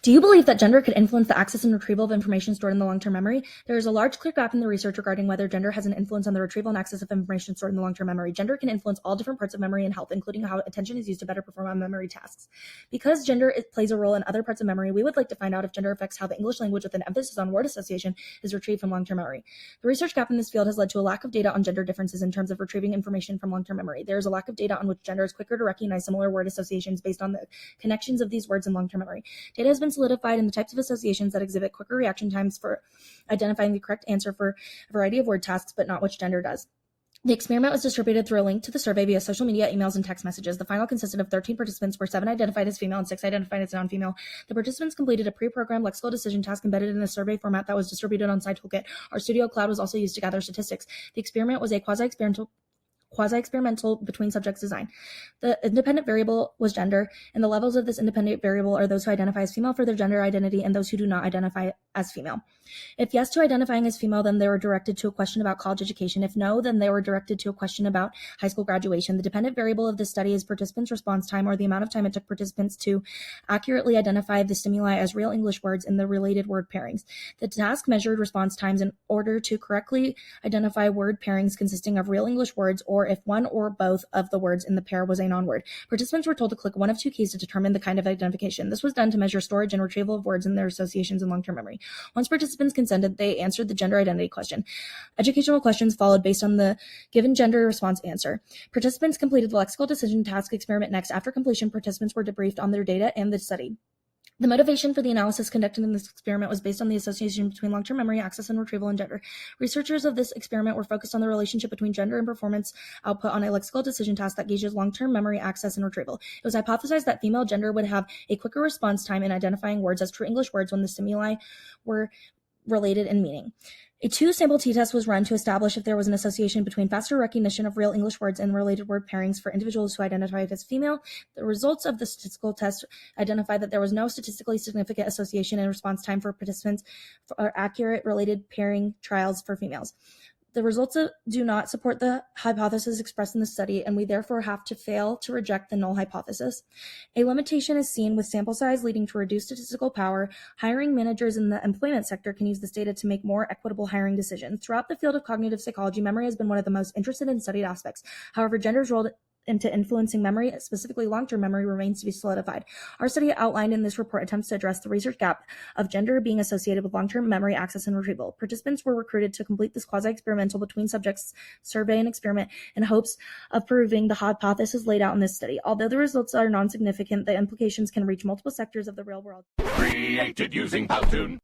Do you believe that gender could influence the access and retrieval of information stored in the long-term memory? There is a large clear gap in the research regarding whether gender has an influence on the retrieval and access of information stored in the long-term memory. Gender can influence all different parts of memory and health, including how attention is used to better perform on memory tasks. Because gender plays a role in other parts of memory, we would like to find out if gender affects how the English language with an emphasis on word association is retrieved from long-term memory. The research gap in this field has led to a lack of data on gender differences in terms of retrieving information from long-term memory. There is a lack of data on which gender is quicker to recognize similar word associations based on the connections of these words in long-term memory. Data has been solidified in the types of associations that exhibit quicker reaction times for identifying the correct answer for a variety of word tasks, but not which gender does. The experiment was distributed through a link to the survey via social media, emails, and text messages. The final consisted of 13 participants, where 7 identified as female and 6 identified as non-female. The participants completed a pre-programmed lexical decision task embedded in a survey format that was distributed on SciToolkit. RStudio Cloud was also used to gather statistics. The experiment was a quasi-experimental between subjects design. The independent variable was gender, and the levels of this independent variable are those who identify as female for their gender identity and those who do not identify as female. If yes to identifying as female, then they were directed to a question about college education. If no, then they were directed to a question about high school graduation. The dependent variable of this study is participants' response time, or the amount of time it took participants to accurately identify the stimuli as real English words in the related word pairings. The task measured response times in order to correctly identify word pairings consisting of real English words, or if one or both of the words in the pair was a non-word. Participants were told to click one of two keys to determine the kind of identification. This was done to measure storage and retrieval of words and their associations in long-term memory. Once participants consented, they answered the gender identity question. Educational questions followed based on the given gender response answer. Participants completed the lexical decision task experiment next. After completion, participants were debriefed on their data and the study. The motivation for the analysis conducted in this experiment was based on the association between long-term memory, access and retrieval, and gender. Researchers of this experiment were focused on the relationship between gender and performance output on a lexical decision task that gauges long-term memory, access, and retrieval. It was hypothesized that female gender would have a quicker response time in identifying words as true English words when the stimuli were related in meaning. A two-sample t-test was run to establish if there was an association between faster recognition of real English words and related word pairings for individuals who identified as female. The results of the statistical test identified that there was no statistically significant association in response time for participants for accurate related pairing trials for females. The results do not support the hypothesis expressed in the study, and we therefore have to fail to reject the null hypothesis. A limitation is seen with sample size leading to reduced statistical power. Hiring managers in the employment sector can use this data to make more equitable hiring decisions. Throughout the field of cognitive psychology, memory has been one of the most interested and studied aspects. However, gender's role into influencing memory, specifically long-term memory, remains to be solidified. Our study outlined in this report attempts to address the research gap of gender being associated with long-term memory, access, and retrieval. Participants were recruited to complete this quasi-experimental between subjects survey and experiment in hopes of proving the hypothesis laid out in this study. Although the results are non-significant, the implications can reach multiple sectors of the real world. Created using Powtoon.